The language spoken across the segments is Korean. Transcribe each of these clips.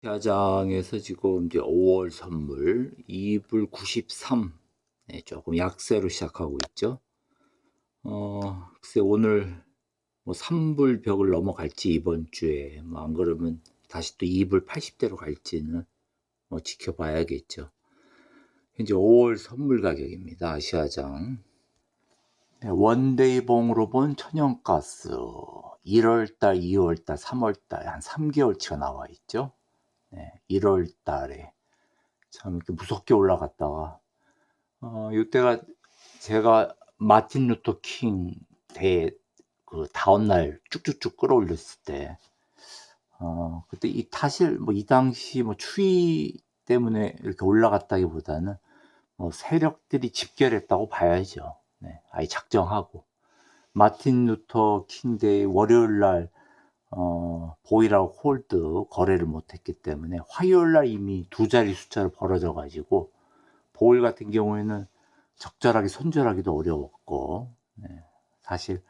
야장에서 지금 이제 5월 선물 2불 93, 네, 조금 약세로 시작하고 있죠. 글쎄 오늘 뭐 3불 벽을 넘어갈지 이번 주에 뭐 안 그러면 다시 또 2불 80대로 갈지는 뭐 지켜봐야겠죠. 현재 5월 선물 가격입니다. 아시아장. 네, 원데이봉으로 본 천연가스 1월달, 2월달, 3월달 한 3개월치가 나와 있죠. 네, 1월달에 참 이렇게 무섭게 올라갔다가 이때가 제가 마틴 루터 킹 대 그 다음날 쭉쭉쭉 끌어올렸을 때 그때 이 사실 뭐 이 당시 뭐 추위 때문에 이렇게 올라갔다기보다는 뭐 세력들이 집결했다고 봐야죠. 네, 아예 작정하고 마틴 루터 킹 데이 월요일 날 보이라고 홀드 거래를 못했기 때문에 화요일 날 이미 두 자리 숫자로 벌어져 가지고 보일 같은 경우에는 적절하게 손절하기도 어려웠고, 네, 사실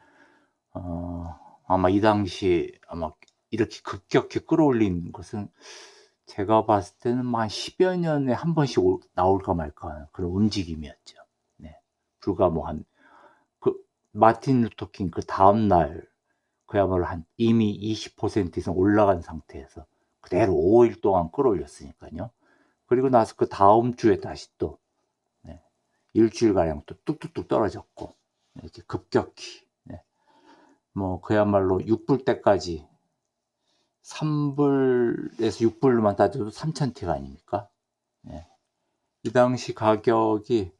아마 이 당시 아마 이렇게 급격히 끌어올린 것은 제가 봤을 때는 한 10여 년에 한 번씩 나올까 말까 하는 그런 움직임이었죠. 네, 불과 뭐 그 마틴 루터킹 그 다음 날 그야말로 한 이미 20% 이상 올라간 상태에서 그대로 5일 동안 끌어올렸으니까요. 그리고 나서 그 다음 주에 다시 또 일주일가량 또 뚝뚝뚝 떨어졌고, 이렇게 급격히, 네, 뭐, 그야말로 6불 때까지 3불에서 6불로만 따져도 3,000T가 아닙니까? 네. 이 당시 가격이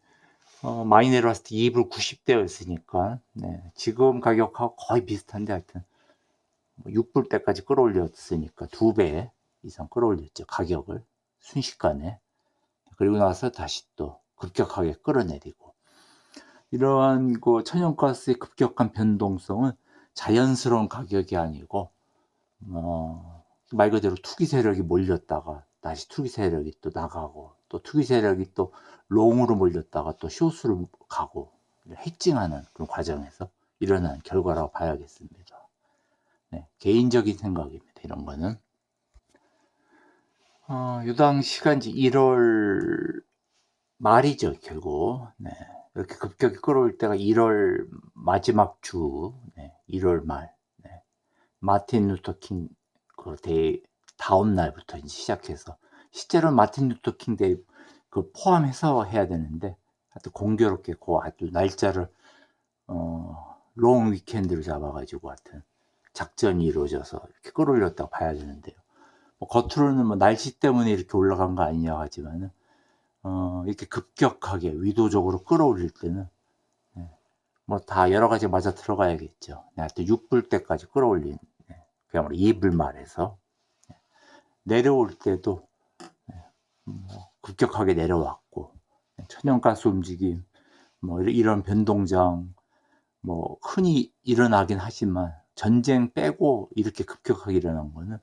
많이 내려왔을 때 2불 90대였으니까, 네, 지금 가격하고 거의 비슷한데 하여튼, 6불 때까지 끌어올렸으니까 2배 이상 끌어올렸죠, 가격을. 순식간에. 그리고 나서 다시 또 급격하게 끌어내리고. 이러한 그 천연가스의 급격한 변동성은 자연스러운 가격이 아니고 말 그대로 투기 세력이 몰렸다가 다시 투기 세력이 또 나가고 또 투기 세력이 또 롱으로 몰렸다가 또 숏으로 가고 해칭하는 그런 과정에서 일어난 결과라고 봐야겠습니다. 네, 개인적인 생각입니다. 이런 거는 요 당시가 이제 1월 말이죠, 결국. 네. 이렇게 급격히 끌어올 때가 1월 마지막 주, 네, 1월 말, 네. 마틴 루터 킹 그 데이 다음 날부터 이제 시작해서 실제로 마틴 루터 킹 데이 그 포함해서 해야 되는데 하여튼 공교롭게 그 아주 날짜를 롱 위켄드로 잡아가지고 하여튼 작전이 이루어져서 이렇게 끌어올렸다고 봐야 되는데요. 뭐 겉으로는 뭐 날씨 때문에 이렇게 올라간 거 아니냐 하지만은 이렇게 급격하게 위도적으로 끌어올릴 때는 뭐 다 여러 가지 맞아 들어가야겠죠. 하여튼 6불 때까지 끌어올린, 그야말로 2불 말에서 내려올 때도 뭐 급격하게 내려왔고 천연가스 움직임 뭐 이런 변동장 뭐 흔히 일어나긴 하지만 전쟁 빼고 이렇게 급격하게 일어난 거는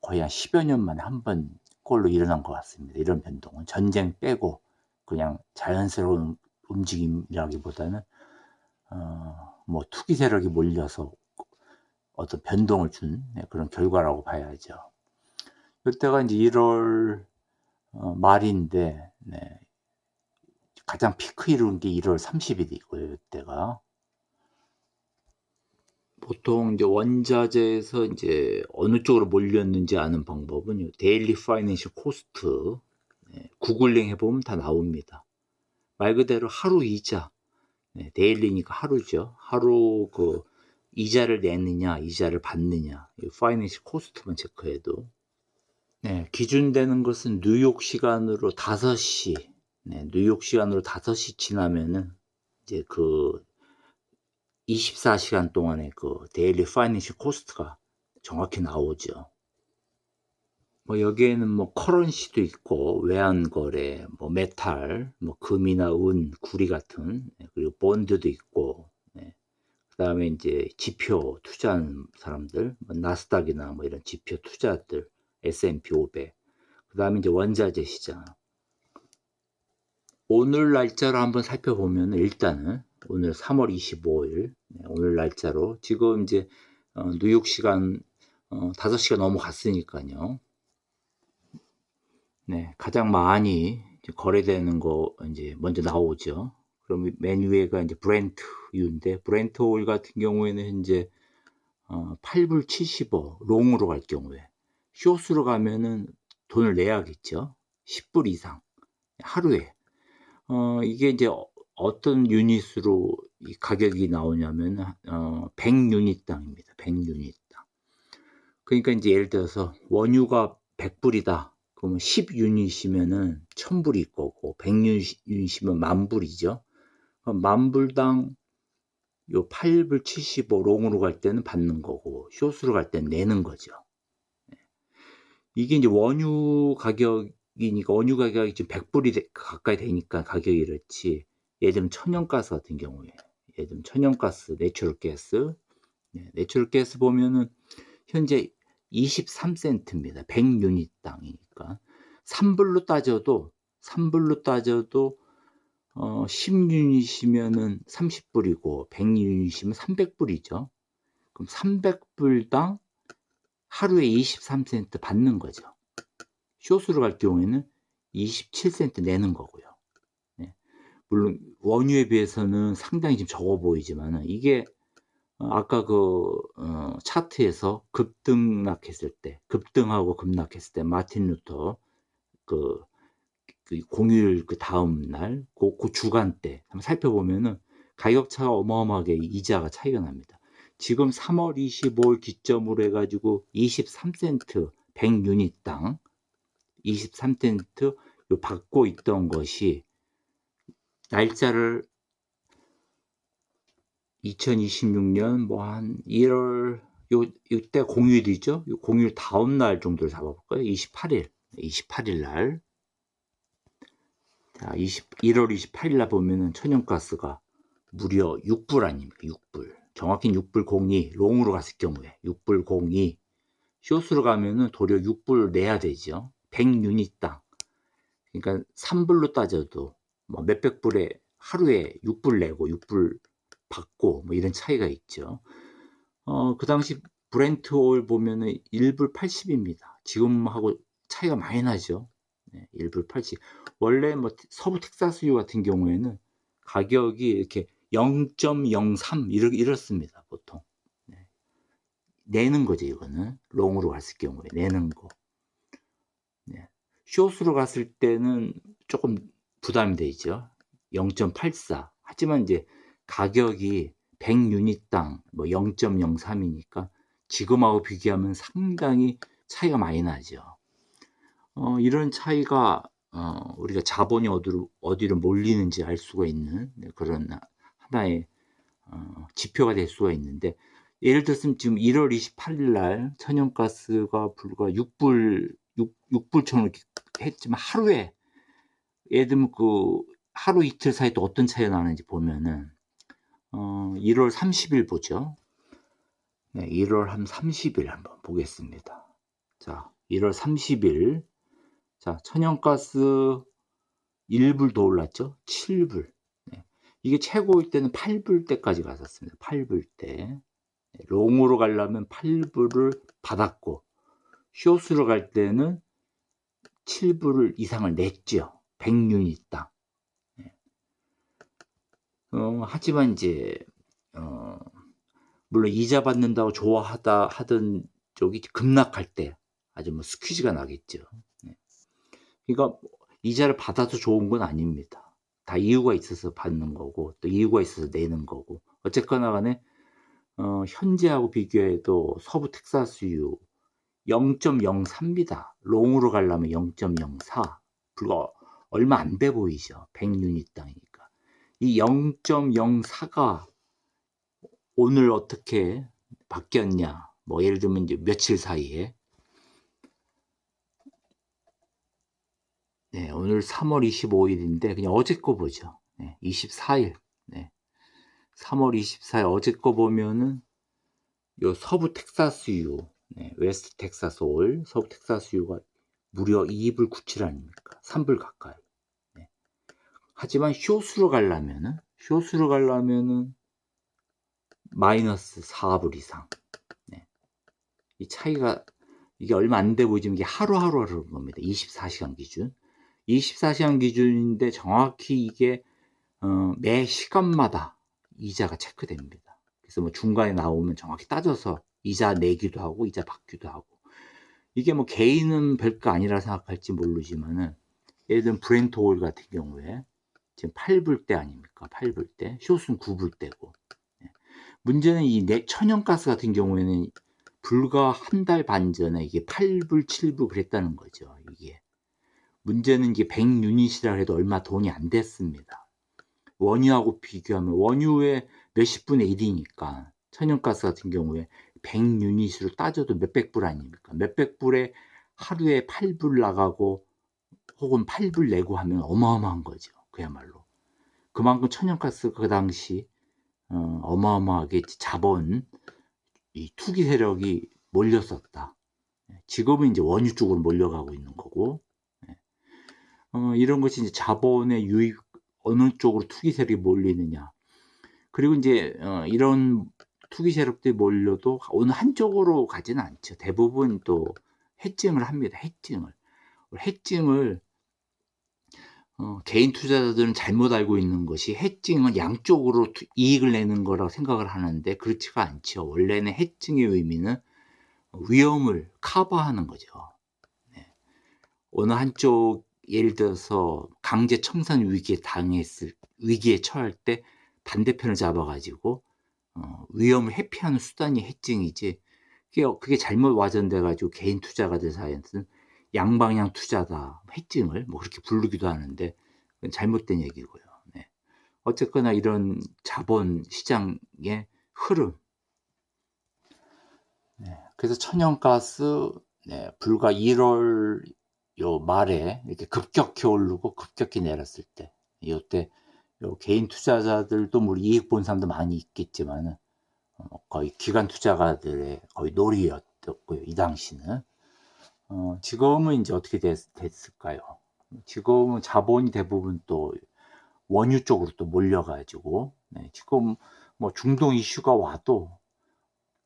거의 한 10여 년 만에 한 번 꼴로 일어난 것 같습니다. 이런 변동은 전쟁 빼고 그냥 자연스러운 움직임이라기보다는 뭐 투기 세력이 몰려서 어떤 변동을 준 그런 결과라고 봐야죠. 이때가 이제 1월 말인데, 네, 가장 피크 이룬 게 1월 30일이고요. 이때가 보통 이제 원자재에서 이제 어느 쪽으로 몰렸는지 아는 방법은 데일리 파이낸셜 코스트, 구글링 해보면 다 나옵니다. 말 그대로 하루 이자, 데일리니까 하루죠. 하루 그 이자를 내느냐, 이자를 받느냐, 파이낸셜 코스트만 체크해도 기준되는 것은 뉴욕 시간으로 5시, 뉴욕 시간으로 5시 지나면은 이제 그 24시간 동안의 그 데일리 파이낸셜 코스트가 정확히 나오죠. 뭐 여기에는 뭐 커런시도 있고 외환거래, 뭐 메탈, 뭐 금이나 은, 구리 같은, 그리고 본드도 있고, 그다음에 이제 지표 투자하는 사람들, 뭐 나스닥이나 뭐 이런 지표 투자들, S&P 500. 그다음에 이제 원자재 시장. 오늘 날짜로 한번 살펴보면 일단은 오늘 3월 25일 오늘 날짜로 지금 이제 뉴욕 시간 5시가 넘어갔으니까요. 네, 가장 많이 이제 거래되는 거 이제 먼저 나오죠. 그럼 맨 위에가 이제 브렌트유인데, 브렌트 오일 같은 경우에는 현재 8불 75 롱으로 갈 경우에, 숏으로 가면은 돈을 내야겠죠. 10불 이상 하루에. 이게 이제 어떤 유닛으로 이 가격이 나오냐면 100유닛당입니다. 100유닛당. 그러니까 이제 예를 들어서 원유가 100불이다. 그러면 10유닛이면은 1000불일 거고, 100유닛이면 10,000불이죠. 그럼 10,000불당 요 8불 75 롱으로 갈 때는 받는 거고, 숏으로 갈 때는 내는 거죠. 이게 이제 원유 가격이니까, 원유 가격이 지금 100불이 가까이 되니까 가격이 이렇지. 예를 들면 천연가스 같은 경우에, 예를 들면 천연가스, 내추럴가스, 내추럴가스 보면은 현재 23센트입니다. 100유닛당이니까. 3불로 따져도 10유닛이면은 30불이고 100유닛이면 300불이죠. 그럼 300불당 하루에 23센트 받는 거죠. 숏으로 갈 경우에는 27센트 내는 거고요. 네. 물론 원유에 비해서는 상당히 좀 적어 보이지만, 이게 아까 그 차트에서 급등락했을 때, 급등하고 급락했을 때 마틴 루터 그 공휴일 그 다음 날, 그 주간 때 한번 살펴보면은 가격 차가 어마어마하게 이자가 차이가 납니다. 지금 3월 25일 기점으로 해가지고 23센트 100유닛당 23센트 받고 있던 것이, 날짜를 2026년 뭐 한 1월 이때 공휴일이죠. 공휴일 다음 날 정도를 잡아볼까요? 28일 날. 자, 1월 28일 날 보면은 천연가스가 무려 6불 아닙니까? 6불. 정확히는 6불 02, 롱으로 갔을 경우에 6불 02. 숏으로 가면은 도리어 6불 내야 되죠. 100유닛당. 그러니까 3불로 따져도 뭐 몇백 불에 하루에 6불 내고 6불 받고 뭐 이런 차이가 있죠. 그 당시 브렌트 오일 보면은 1불 80입니다. 지금하고 차이가 많이 나죠. 1불 80. 원래 뭐 서부 텍사스유 같은 경우에는 가격이 이렇게 0.03 이렇습니다. 보통. 내는 거죠. 이거는 롱으로 갔을 경우에 내는 거. 숏으로 갔을 때는 조금 부담이 되죠. 0.84. 하지만 이제 가격이 100유닛당 뭐 0.03이니까 지금하고 비교하면 상당히 차이가 많이 나죠. 이런 차이가 우리가 자본이 어디로 몰리는지 알 수가 있는 그런 하나의 지표가 될 수가 있는데, 예를 들었으면 지금 1월 28일 날 천연가스가 불과 6불 천 이렇게 했지만, 하루에 예를 들면 그 하루 이틀 사이 또 어떤 차이가 나는지 보면은 1월 30일 보죠. 1월 한 30일 한번 보겠습니다. 자, 1월 30일. 자, 천연가스 1불 더 올랐죠? 7불. 이게 최고일 때는 8불 때까지 갔었습니다. 8불 때. 롱으로 가려면 8불을 받았고, 숏으로 갈 때는 7불 이상을 냈죠. 100유닛당. 하지만 이제 물론 이자 받는다고 하던 쪽이 급락할 때 아주 뭐 스퀴즈가 나겠죠. 그러니까 이자를 받아서 좋은 건 아닙니다. 다 이유가 있어서 받는 거고, 또 이유가 있어서 내는 거고. 어쨌거나 간에 현재하고 비교해도 서부 텍사스유 0.03입니다. 롱으로 가려면 0.04. 불과 얼마 안 돼 보이죠. 100유닛당이니까. 이 0.04가 오늘 어떻게 바뀌었냐. 뭐 예를 들면 이제 며칠 사이에. 오늘 3월 25일인데 그냥 어제 거 보죠. 24일. 3월 24일 어제 거 보면은 요 서부 텍사스유, 웨스트 텍사스 오일, 서부 텍사스유가 무려 2불 97 아닙니까? 3불 가까이. 하지만 숏으로 가려면은 마이너스 4불 이상. 이 차이가 이게 얼마 안 돼 보이지만 이게 하루하루 하는 겁니다. 24시간 기준. 24시간 기준인데 정확히 이게 매 시간마다 이자가 체크됩니다. 그래서 뭐 중간에 나오면 정확히 따져서 이자 내기도 하고 이자 받기도 하고. 이게 뭐 개인은 별거 아니라 생각할지 모르지만은 예를 들면 브렌트 오일 같은 경우에 지금 8불대 아닙니까? 8불대. 숏은 9불대고. 문제는 이 천연가스 같은 경우에는 불과 한 달 반 전에 이게 8불, 7불 그랬다는 거죠. 이게. 문제는 이게 100유닛이라 해도 얼마 돈이 안 됐습니다. 원유하고 비교하면 원유의 몇십 분의 1이니까 천연가스 같은 경우에 100유닛으로 따져도 몇백 불 아닙니까? 몇백 불에 하루에 8불 나가고 혹은 8불 내고 하면 어마어마한 거죠. 그야말로. 그만큼 천연가스가 그 당시 어마어마하게 자본, 이 투기 세력이 몰렸었다. 지금은 이제 원유 쪽으로 몰려가고 있는 거고, 이런 것이 이제 자본의 유익, 어느 쪽으로 투기 세력이 몰리느냐. 그리고 이제 이런 투기 세력들이 몰려도 어느 한쪽으로 가지는 않죠. 대부분 또 해칭을 합니다. 해칭을 개인 투자자들은 잘못 알고 있는 것이 해칭은 양쪽으로 이익을 내는 거라고 생각을 하는데 그렇지가 않죠. 원래는 해칭의 의미는 위험을 커버하는 거죠. 네. 어느 한쪽 예를 들어서 강제 청산 위기에 처할 때 반대편을 잡아가지고 위험을 회피하는 수단이 해칭이지 그게 잘못 와전돼 가지고 개인 투자가들 사이에서는 양방향 투자다, 해칭을 뭐 그렇게 부르기도 하는데 그건 잘못된 얘기고요. 네. 어쨌거나 이런 자본 시장의 흐름. 네. 그래서 천연가스 불과 1월 요 말에 이렇게 급격히 오르고 급격히 내렸을 때, 이때 개인 투자자들도 뭐 이익 본 사람도 많이 있겠지만은 거의 기관 투자가들의 거의 놀이였고요. 이 당시는. 지금은 이제 어떻게 됐을까요? 지금은 자본이 대부분 또 원유 쪽으로 또 몰려가지고 지금 뭐 중동 이슈가 와도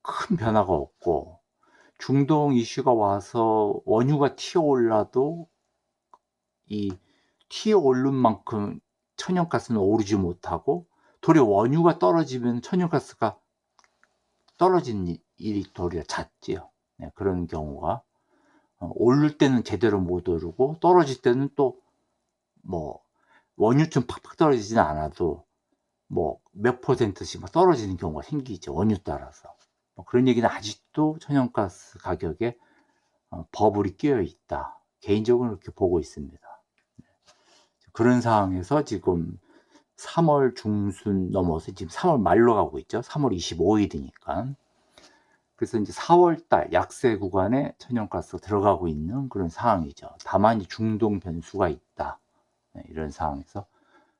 큰 변화가 없고 중동 이슈가 와서 원유가 튀어올라도 이 튀어오른 만큼 천연가스는 오르지 못하고 도리어 원유가 떨어지면 천연가스가 떨어지는 일이 도리어 잦지요. 그런 경우가 오를 때는 제대로 못 오르고 떨어질 때는 또 뭐 원유처럼 팍팍 떨어지지는 않아도 뭐 몇 %씩 막 떨어지는 경우가 생기죠. 원유 따라서. 그런 얘기는 아직도 천연가스 가격에 버블이 끼어 있다. 개인적으로 이렇게 보고 있습니다. 그런 상황에서 지금 3월 중순 넘어서 지금 3월 말로 가고 있죠. 3월 25일이니까. 그래서 이제 4월달 약세 구간에 천연가스가 들어가고 있는 그런 상황이죠. 다만 중동 변수가 있다. 이런 상황에서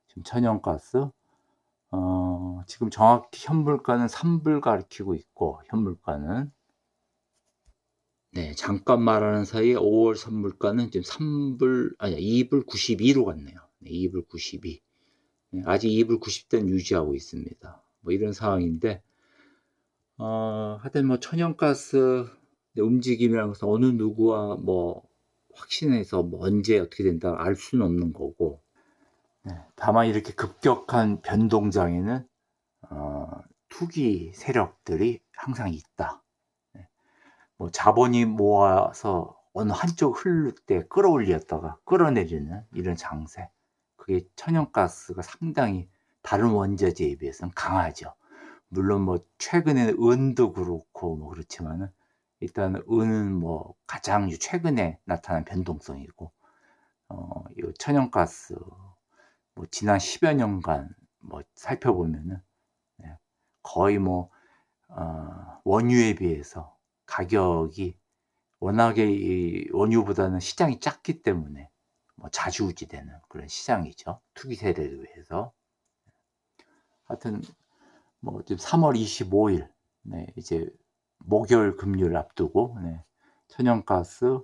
지금 천연가스 지금 정확히 현물가는 3불 가리키고 있고 현물가는 잠깐 말하는 사이에 5월 선물가는 지금 2불 92로 갔네요. 2불 92. 아직 2불 90대는 유지하고 있습니다. 뭐 이런 상황인데 하여튼 뭐 천연가스 움직임이라는 것은 어느 누구와 뭐 확신해서 뭐 언제 어떻게 된다 알 수는 없는 거고 다만 이렇게 급격한 변동장에는 투기 세력들이 항상 있다. 뭐 자본이 모아서 어느 한쪽 흐를 때 끌어올렸다가 끌어내리는 이런 장세. 그게 천연가스가 상당히 다른 원자재에 비해서는 강하죠. 물론 뭐 최근에 은도 그렇고 뭐 그렇지만은 일단 은은 뭐 가장 최근에 나타난 변동성이고 이 천연가스 뭐 지난 10여 년간 뭐 살펴보면은 거의 뭐 원유에 비해서 가격이 워낙에 이 원유보다는 시장이 작기 때문에 뭐 좌지우지되는 그런 시장이죠. 투기 세력에 의해서. 하여튼 뭐 지금 3월 25일 이제 목요일 금요일 앞두고 천연가스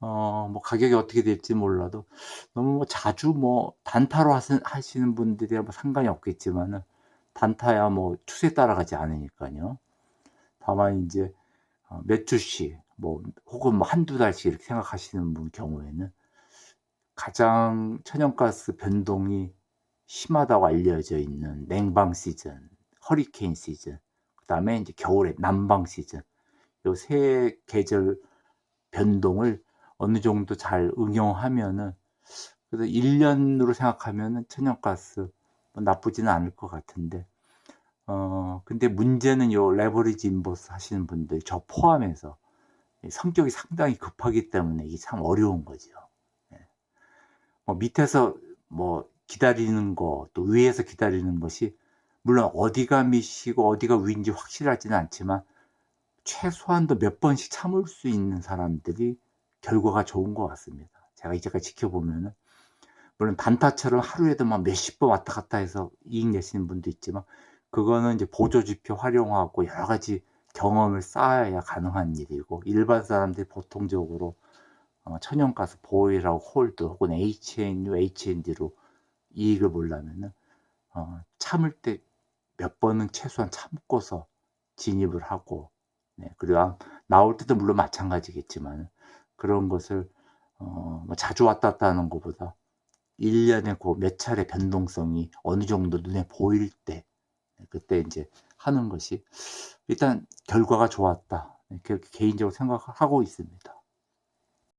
뭐 가격이 어떻게 될지 몰라도 너무 뭐 자주 뭐 단타로 하시는 분들이야 뭐 상관이 없겠지만은 단타야 뭐 추세 따라가지 않으니까요. 다만 이제 몇 주씩 뭐 혹은 뭐 한두 달씩 이렇게 생각하시는 분 경우에는 가장 천연가스 변동이 심하다고 알려져 있는 냉방 시즌, 허리케인 시즌, 그다음에 인제 겨울에 난방 시즌, 요 세 계절 변동을 어느 정도 잘 응용하면은, 그래서 1 년으로 생각하면은 천연가스 뭐 나쁘지는 않을 것 같은데, 근데 문제는 요 레버리지 인버스 하시는 분들 저 포함해서 이 성격이 상당히 급하기 때문에 이게 참 어려운 거죠. 예. 뭐 밑에서 뭐 기다리는 거 또 위에서 기다리는 것이 물론 어디가 밑이고 어디가 위인지 확실하지는 않지만 최소한도 몇 번씩 참을 수 있는 사람들이 결과가 좋은 것 같습니다. 제가 이제까지 지켜보면은 물론 단타처럼 하루에도 막 몇십 번 왔다 갔다 해서 이익 내시는 분도 있지만, 그거는 이제 보조지표 활용하고 여러 가지 경험을 쌓아야 가능한 일이고, 일반 사람들이 보통적으로 천연가스 보일하고 홀드 혹은 HNU, HND로 이익을 보려면은 참을 때 몇 번은 최소한 참고서 진입을 하고, 네, 그리고 나올 때도 물론 마찬가지겠지만 그런 것을 뭐 자주 왔다 갔다 하는 것보다 1 년에 고 몇 차례 변동성이 어느 정도 눈에 보일 때, 네, 그때 인제 하는 것이 일단 결과가 좋았다, 네, 그렇게 개인적으로 생각하고 있습니다.